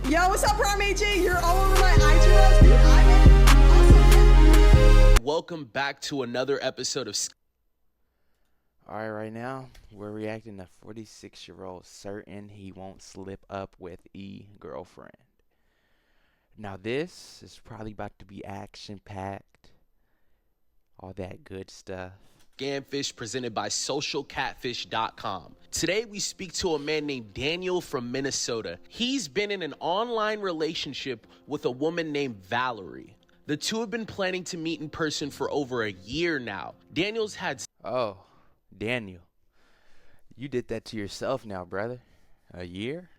Yo, what's up, Prom AJ? You're all over my IG reels, dude. Awesome. Welcome back to another episode of Alright, right now, we're reacting to 46-year-old certain he won't slip up with girlfriend. Now this is probably about to be action-packed. All that good stuff. Catfish presented by socialcatfish.com. Today we speak to a man named Daniel from Minnesota. He's been in an online relationship with a woman named Valerie. The two have been planning to meet in person for over a year now. Daniel's had... Oh, Daniel. You did that to yourself now, brother. A year?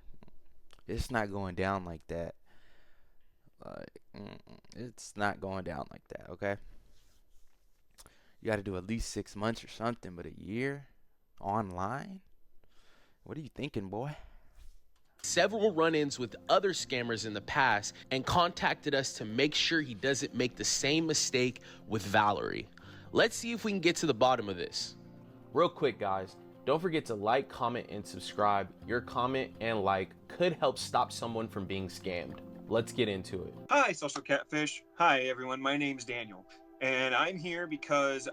It's not going down like that. It's not going down like that, okay? You got to do at least 6 months or something, but a year online? What are you thinking, boy? several run-ins with other scammers in the past and contacted us to make sure he doesn't make the same mistake with Valerie. Let's see if we can get to the bottom of this. Real quick, guys, don't forget to like, comment, and subscribe. Your comment and like could help stop someone from being scammed. Let's get into it. Hi, Social Catfish. Hi, everyone. My name's Daniel, and I'm here because,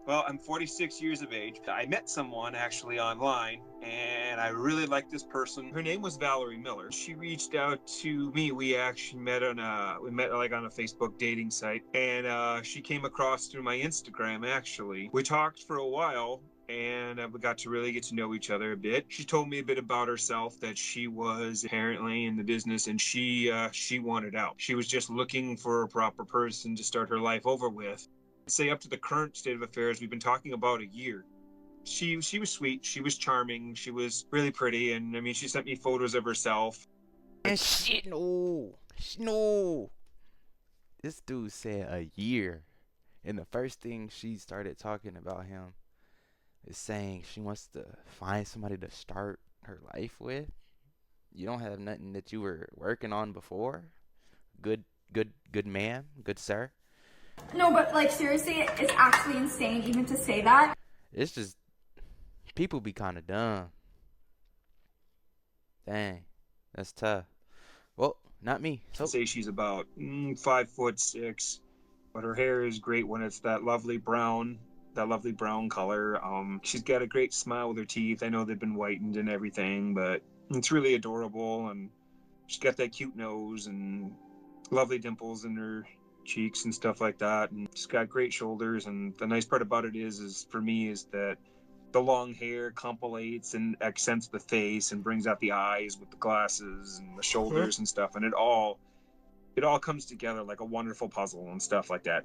well, I'm 46 years of age. I met someone actually online, and I really liked this person. Her name was Valerie Miller. She reached out to me. We actually met on a Facebook dating site, and she came across through my Instagram. Actually, we talked for a while. And we got to really get to know each other a bit. She told me a bit about herself, that she was apparently in the business and she wanted out. She was just looking for a proper person to start her life over with. Say up to the current state of affairs, we've been talking about a year. She was sweet, she was charming, she was really pretty, and I mean, she sent me photos of herself. And shit, no. This dude said a year. And the first thing she started talking about him is saying she wants to find somebody to start her life with. You don't have nothing that you were working on before? Good man, good sir. No, but like seriously, it's actually insane even to say that. It's just, people be kind of dumb. Dang, that's tough. Well, not me. So Say she's about 5'6", but her hair is great when it's that lovely brown color. She's got a great smile with her teeth. I know they've been whitened and everything, but it's really adorable. And she's got that cute nose and lovely dimples in her cheeks and stuff like that. And she's got great shoulders. And the nice part about it is for me, is that the long hair compilates and accents the face and brings out the eyes with the glasses and the shoulders and stuff. And it all comes together like a wonderful puzzle and stuff like that.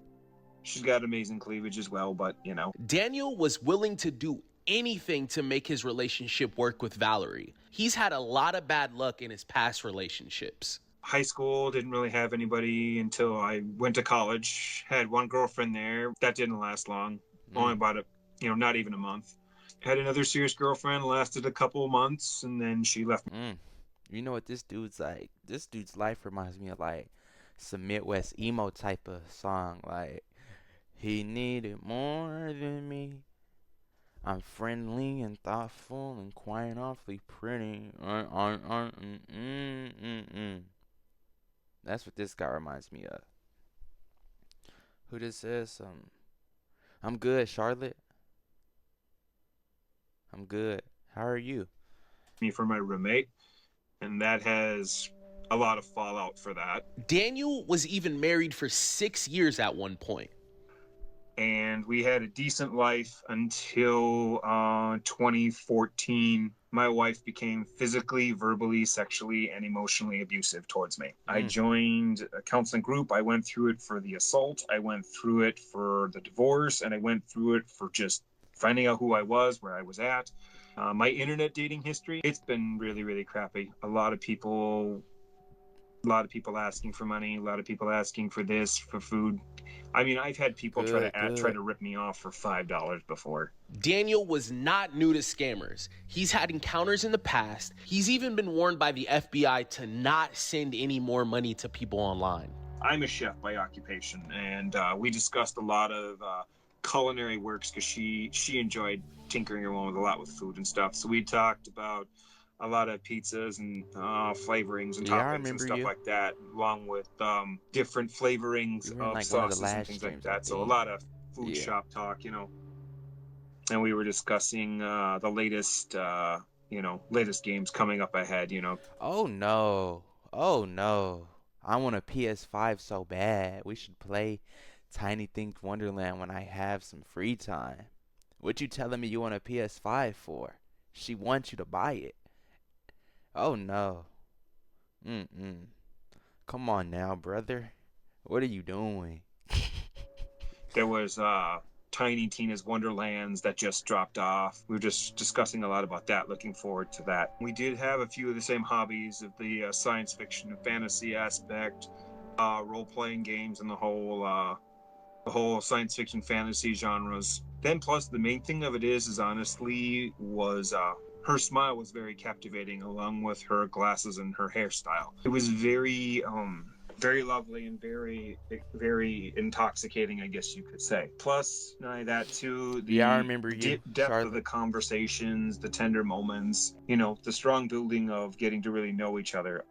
She's got amazing cleavage as well, but you know. Daniel was willing to do anything to make his relationship work with Valerie. He's had a lot of bad luck in his past relationships. High school, didn't really have anybody until I went to college. Had one girlfriend there. That didn't last long. Only about not even a month. Had another serious girlfriend, lasted a couple of months, and then she left me. You know what this dude's like? This dude's life reminds me of like some Midwest emo type of song, like, he needed more than me. I'm friendly and thoughtful and quite awfully pretty. That's what this guy reminds me of. Who this is? I'm good, Charlotte. I'm good. How are you? Me for my roommate, and that has a lot of fallout for that. Daniel was even married for 6 years at one point. And we had a decent life until 2014. My wife became physically, verbally, sexually, and emotionally abusive towards me. I joined a counseling group. I went through it for the assault. I went through it for the divorce. And I went through it for just finding out who I was, where I was at. My internet dating history, it's been really, really crappy. A lot of people asking for money, a lot of people asking for this, for food. I mean, I've had people try to rip me off for $5 before. Daniel was not new to scammers. He's had encounters in the past. He's even been warned by the FBI to not send any more money to people online. I'm a chef by occupation, and we discussed a lot of culinary works because she enjoyed tinkering around with a lot with food and stuff. So we talked about a lot of pizzas and flavorings and Yeah, I toppings and remember stuff you. like that, along with different flavorings You were in of like one of the sauces and last things like streams, I that. So a think. lot of food Yeah. shop talk, and we were discussing the latest, latest games coming up ahead. Oh no. Oh no. I want a PS5 so bad. We should play Tiny Think Wonderland when I have some free time. What you telling me you want a PS5 for? She wants you to buy it. Oh no. Mm-mm. Come on now, brother. What are you doing? There was Tiny Tina's Wonderlands that just dropped off. We were just discussing a lot about that, looking forward to that. We did have a few of the same hobbies of the science fiction and fantasy aspect, role-playing games, and the whole science fiction fantasy genres. Then plus the main thing of it is honestly was her smile was very captivating, along with her glasses and her hairstyle. It was very lovely and very intoxicating, I guess you could say. Plus, not only that too, Yeah, I the remember you, depth of the Charlotte. conversations, the tender moments, the strong building of getting to really know each other.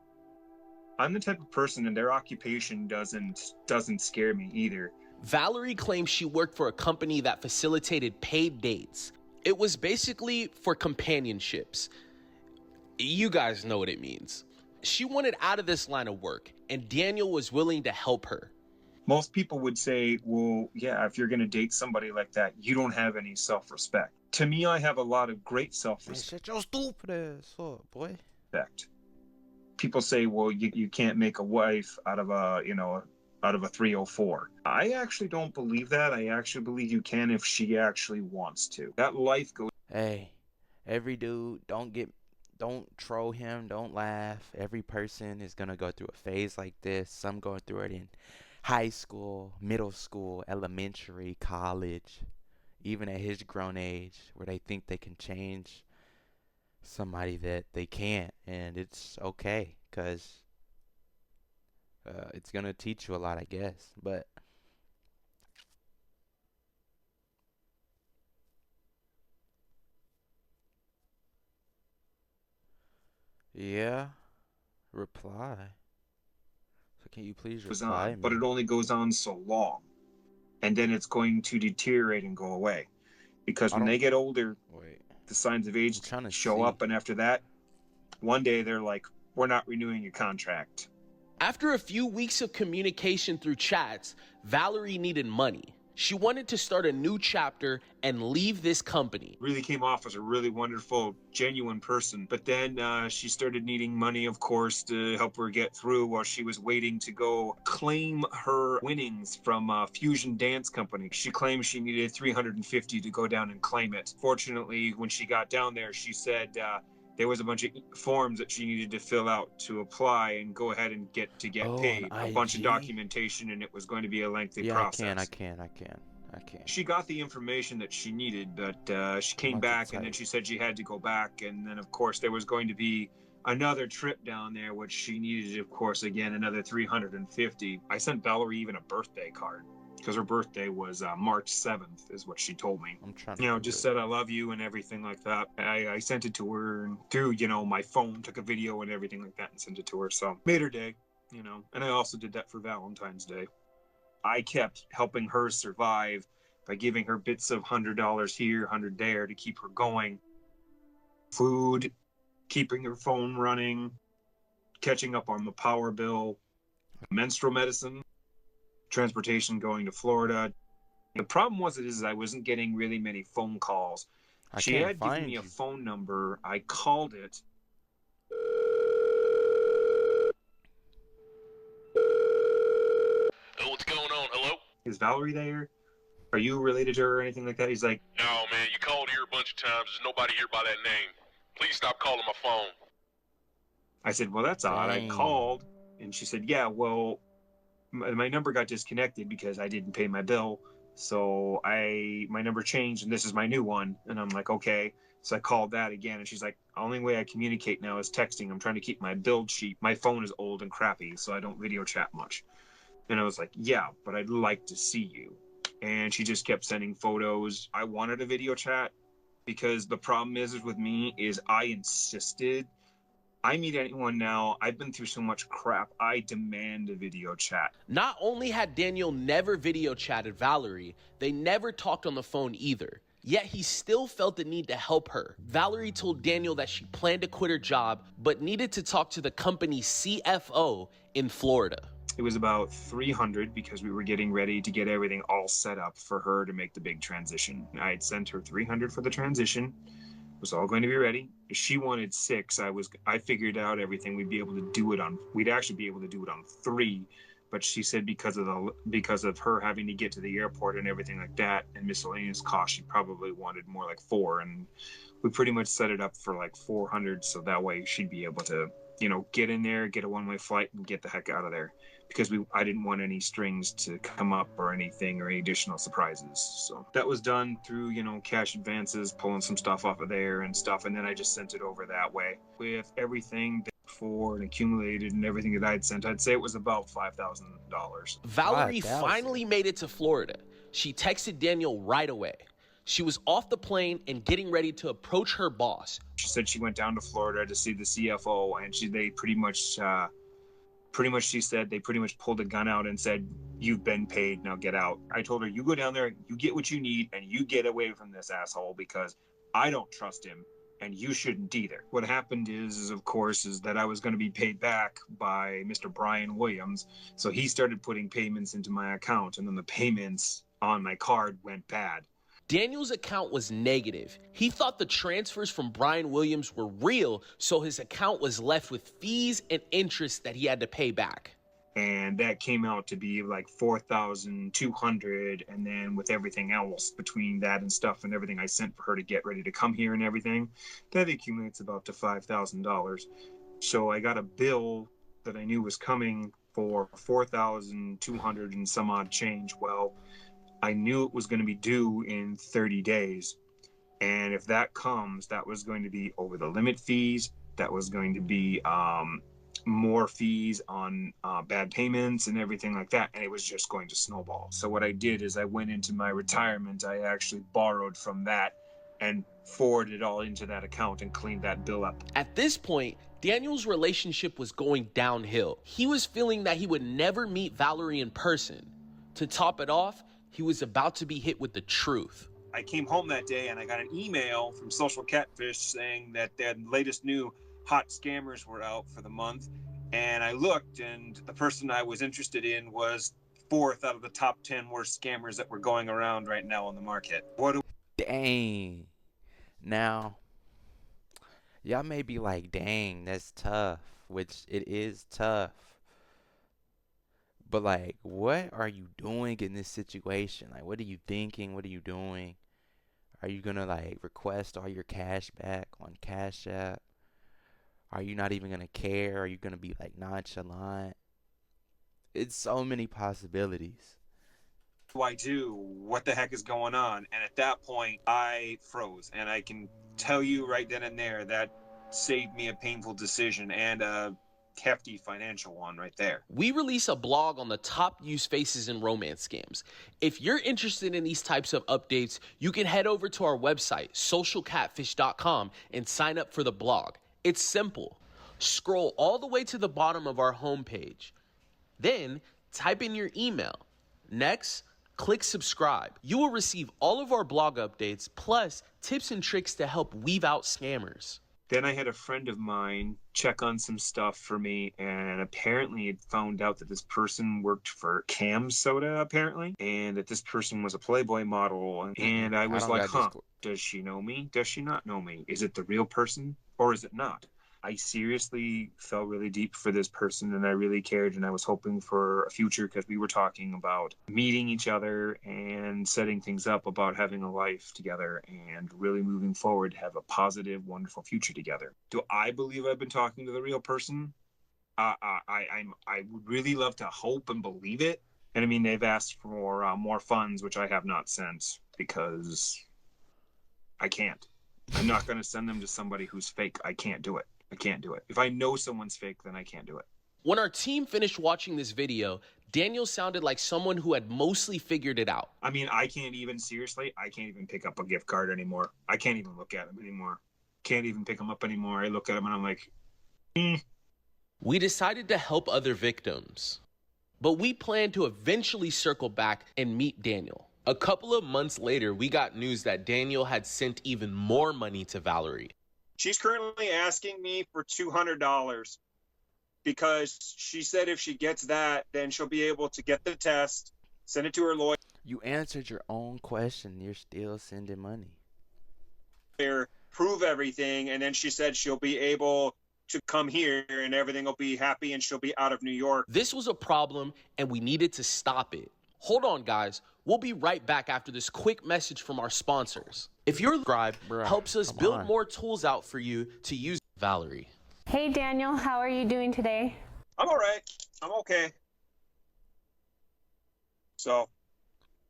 I'm the type of person, and their occupation doesn't scare me either. Valerie claims she worked for a company that facilitated paid dates. It was basically for companionships. You guys know what it means. She wanted out of this line of work, and Daniel was willing to help her. Most people would say, well, yeah, if you're going to date somebody like that, you don't have any self-respect. To me, I have a lot of great Man, self-respect. shut your stupid ass up, boy. People say, well, you can't make a wife out of a 304. I actually don't believe that. I actually believe you can if she actually wants to. That life goes. Hey, every dude, don't troll him, don't laugh. Every person is gonna go through a phase like this. Some going through it in high school, middle school, elementary, college, even at his grown age, where they think they can change somebody that they can't, and it's okay, cause it's gonna teach you a lot, I guess. But yeah, reply. So can you please reply But me? it only goes on so long, and then it's going to deteriorate and go away. Because I when don't they get older, wait. the signs of age I'm trying to show see. up, and after that, one day they're like, we're not renewing your contract. After a few weeks of communication through chats, Valerie needed money. She wanted to start a new chapter and leave this company. Really came off as a really wonderful, genuine person. But then she started needing money, of course, to help her get through while she was waiting to go claim her winnings from Fusion Dance Company. She claimed she needed $350 to go down and claim it. Fortunately, when she got down there, she said there was a bunch of forms that she needed to fill out to apply and go ahead and get Oh, on paid. A bunch of IG? documentation, and it was going to be a lengthy Yeah, process. I can. She got the information that she needed, but she came about to back, and then type. she said she had to go back, and then of course there was going to be another trip down there, which she needed, of course, again another 350. I sent Valerie even a birthday card because her birthday was March 7th, is what she told me. I'm trying to do Just it. said I love you and everything like that. I sent it to her through, my phone, took a video and everything like that and sent it to her. So made her day, and I also did that for Valentine's Day. I kept helping her survive by giving her bits of $100 here, 100 there to keep her going. Food, keeping her phone running, catching up on the power bill, menstrual medicine, transportation going to Florida. The problem was I wasn't getting really many phone calls. I She can't had given find me a you. phone number. I called it. Oh, what's going on? Hello? Is Valerie there? Are you related to her or anything like that? He's like, No, man, you called here a bunch of times. There's nobody here by that name. Please stop calling my phone. I said, well, that's odd. I Dang. called, and she said, yeah, well, my number got disconnected because I didn't pay my bill. So my number changed, and this is my new one. And I'm like, okay. So I called that again, and she's like, the only way I communicate now is texting. I'm trying to keep my build sheet. My phone is old and crappy, so I don't video chat much. And I was like, yeah, but I'd like to see you. And she just kept sending photos. I wanted a video chat because the problem is with me is I insisted I meet anyone now, I've been through so much crap, I demand a video chat. Not only had Daniel never video chatted Valerie, they never talked on the phone either. Yet he still felt the need to help her. Valerie told Daniel that she planned to quit her job, but needed to talk to the company's CFO in Florida. It was about 300 because we were getting ready to get everything all set up for her to make the big transition. I had sent her 300 for the transition. It was all going to be ready. She wanted 6. I figured out everything. We'd actually be able to do it on 3, but she said because of her having to get to the airport and everything like that and miscellaneous costs, she probably wanted more like 4, and we pretty much set it up for like 400, so that way she'd be able to, get in there, get a one-way flight, and get the heck out of there. Because I didn't want any strings to come up or anything or any additional surprises. So that was done through, cash advances, pulling some stuff off of there and stuff. And then I just sent it over that way. With everything before and accumulated and everything that I'd sent, I'd say it was about $5,000. Valerie 5,000. finally made it to Florida. She texted Daniel right away. She was off the plane and getting ready to approach her boss. She said she went down to Florida to see the CFO, and they pretty much pulled a gun out and said, "You've been paid, now get out." I told her, "You go down there, you get what you need, and you get away from this asshole because I don't trust him, and you shouldn't either." What happened is that I was going to be paid back by Mr. Brian Williams, so he started putting payments into my account, and then the payments on my card went bad. Daniel's account was negative. He thought the transfers from Brian Williams were real, so his account was left with fees and interest that he had to pay back. And that came out to be like $4,200, and then with everything else between that and stuff and everything I sent for her to get ready to come here and everything, that accumulates about to $5,000. So I got a bill that I knew was coming for $4,200 and some odd change. Well, I knew it was going to be due in 30 days. And if that comes, that was going to be over the limit fees. That was going to be more fees on bad payments and everything like that. And it was just going to snowball. So what I did is I went into my retirement. I actually borrowed from that and forwarded it all into that account and cleaned that bill up. At this point, Daniel's relationship was going downhill. He was feeling that he would never meet Valerie in person. To top it off, he was about to be hit with the truth. I came home that day and I got an email from Social Catfish saying that their latest new hot scammers were out for the month. And I looked, and the person I was interested in was 4th out of the top 10 worst scammers that were going around right now on the market. Dang. Now, y'all may be like, dang, that's tough, which it is tough. But like, what are you doing in this situation? Like, what are you thinking? What are you doing? Are you gonna like request all your cash back on Cash App? Are you not even gonna care? Are you gonna be like nonchalant? It's so many possibilities. What do I do? What the heck is going on? And at that point, I froze. And I can tell you right then and there that saved me a painful decision and a hefty financial one right there. We release a blog on the top use faces in romance scams. If you're interested in these types of updates, you can head over to our website, socialcatfish.com, and sign up for the blog. It's simple. Scroll all the way to the bottom of our homepage. Then type in your email. Next, click subscribe. You will receive all of our blog updates, plus tips and tricks to help weed out scammers. Then I had a friend of mine check on some stuff for me, and apparently it found out that this person worked for Cam Soda, apparently, and that this person was a Playboy model. And I was like, does she know me? Does she not know me? Is it the real person or is it not? I seriously fell really deep for this person, and I really cared, and I was hoping for a future because we were talking about meeting each other and setting things up about having a life together and really moving forward to have a positive, wonderful future together. Do I believe I've been talking to the real person? I would really love to hope and believe it. And I mean, they've asked for more funds, which I have not sent because I can't. I'm not going to send them to somebody who's fake. I can't do it. I can't do it. If I know someone's fake, then I can't do it. When our team finished watching this video, Daniel sounded like someone who had mostly figured it out. I mean, I can't even pick up a gift card anymore. I can't even look at them anymore. Can't even pick them up anymore. I look at them and I'm like, We decided to help other victims, but we plan to eventually circle back and meet Daniel. A couple of months later, we got news that Daniel had sent even more money to Valerie. She's currently asking me for $200 because she said if she gets that, then she'll be able to get the test, send it to her lawyer, You answered your own question. You're still sending money. prove everything, and then she said she'll be able to come here and everything will be happy and she'll be out of New York. This was a problem and we needed to stop it. Hold on, guys. We'll be right back after this quick message from our sponsors. If you're subscribed, helps us build more tools out for you to use. Valerie. Hey Daniel, how are you doing today? I'm all right. I'm okay. So,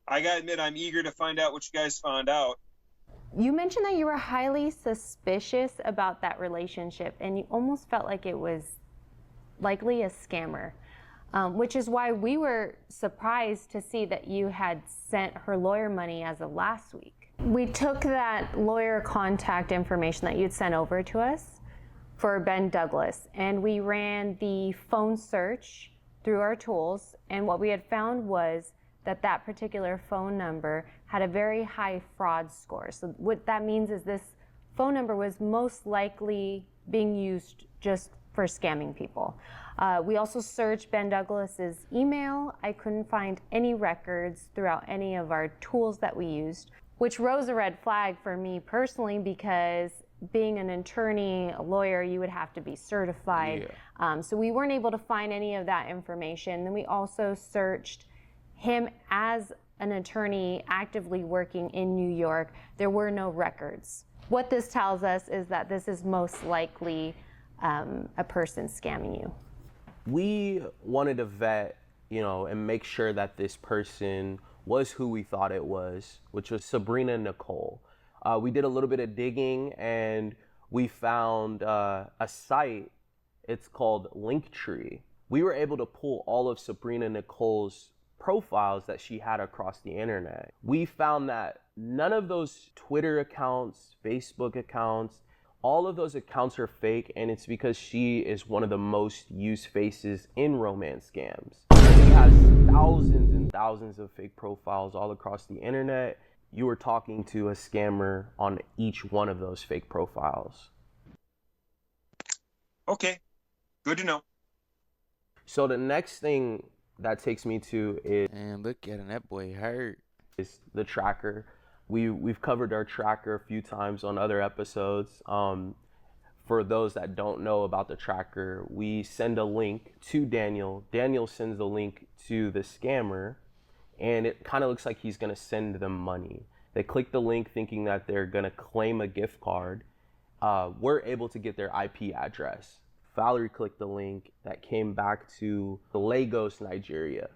I gotta admit, I'm eager to find out what you guys found out. You mentioned that you were highly suspicious about that relationship and you almost felt like it was likely a scammer, which is why we were surprised to see that you had sent her lawyer money as of last week. We took that lawyer contact information that you'd sent over to us for Ben Douglas, and we ran the phone search through our tools, and what we had found was that that particular phone number had a very high fraud score. So what that means is this phone number was most likely being used just for scamming people. We also searched Ben Douglas's email. I couldn't find any records throughout any of our tools that we used, which rose a red flag for me personally because being an attorney, a lawyer, you would have to be certified. Yeah. So we weren't able to find any of that information. Then we also searched him as an attorney actively working in New York. There were no records. What this tells us is that this is most likely a person scamming you. We wanted to vet, and make sure that this person was who we thought it was, which was Sabrina Nicole. We did a little bit of digging and we found a site. It's called Linktree. We were able to pull all of Sabrina Nicole's profiles that she had across the internet. We found that none of those Twitter accounts, Facebook accounts, all of those accounts are fake, and it's because she is one of the most used faces in romance scams. She has thousands and thousands of fake profiles all across the internet. You were talking to a scammer on each one of those fake profiles. Okay, good to know. So the next thing that takes me to And look at him, that boy hurt. is the tracker. We've covered our tracker a few times on other episodes. For those that don't know about the tracker, we send a link to Daniel. Daniel sends the link to the scammer, and it kind of looks like he's going to send them money. They click the link thinking that they're going to claim a gift card. We're able to get their IP address. Valerie clicked the link that came back to Lagos, Nigeria.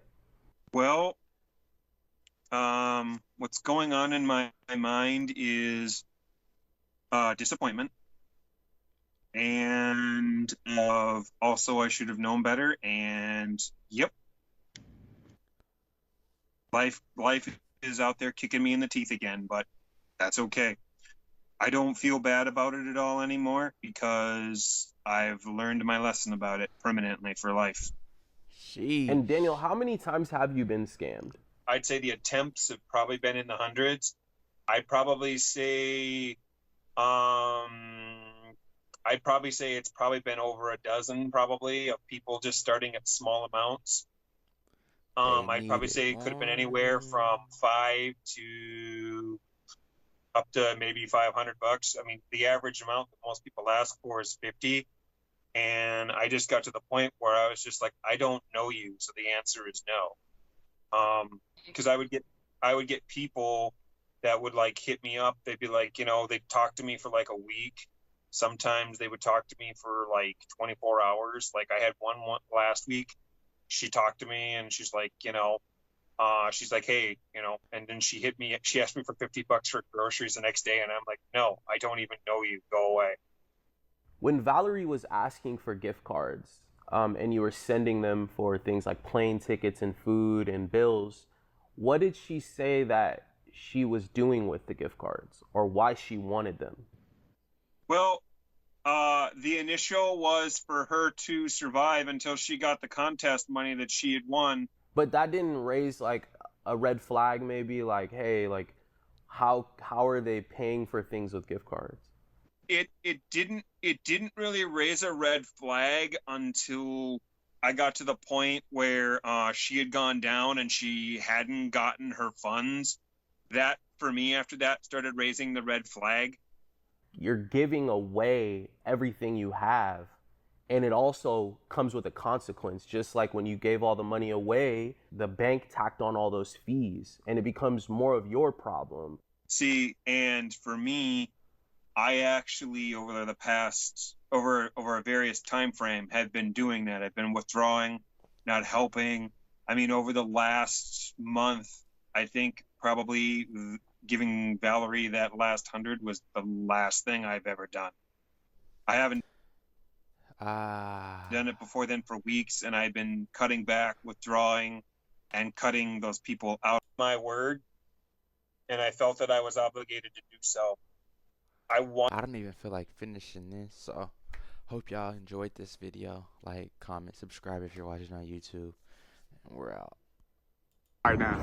Well, what's going on in my mind is disappointment. And also I should have known better. And yep, life is out there kicking me in the teeth again, but that's okay. I don't feel bad about it at all anymore because I've learned my lesson about it permanently for life. Jeez. And Daniel, how many times have you been scammed? I'd say the attempts have probably been in the hundreds. I'd probably say it's probably been over a dozen probably of people just starting at small amounts. I'd probably say it could have been anywhere from 5 to up to maybe $500. I mean, the average amount that most people ask for is 50. And I just got to the point where I was just like, I don't know you. So the answer is no. Because I would get people that would like hit me up. They'd be like, they'd talk to me for like a week. Sometimes they would talk to me for like 24 hours. Like I had one last week. She talked to me and she's like, she's like, hey, and then she hit me. She asked me for $50 for groceries the next day. And I'm like, no, I don't even know you. Go away. When Valerie was asking for gift cards, and you were sending them for things like plane tickets and food and bills, what did she say that she was doing with the gift cards or why she wanted them? Well, The initial was for her to survive until she got the contest money that she had won. But that didn't raise like a red flag, maybe like, hey, like how are they paying for things with gift cards? It didn't really raise a red flag until I got to the point where she had gone down and she hadn't gotten her funds. That, for me, after that, started raising the red flag. You're giving away everything you have, and it also comes with a consequence. Just like when you gave all the money away, the bank tacked on all those fees, and it becomes more of your problem. See, and for me, I actually over the past over a various time frame have been doing that. I've been withdrawing, not helping. I mean, over the last month, I think probably giving Valerie that last 100 was the last thing I've ever done. I haven't done it before then for weeks, and I've been cutting back, withdrawing, and cutting those people out of my word, and I felt that I was obligated to do so. I don't even feel like finishing this, so hope y'all enjoyed this video. Like, comment, subscribe if you're watching on YouTube, and we're out. Right now.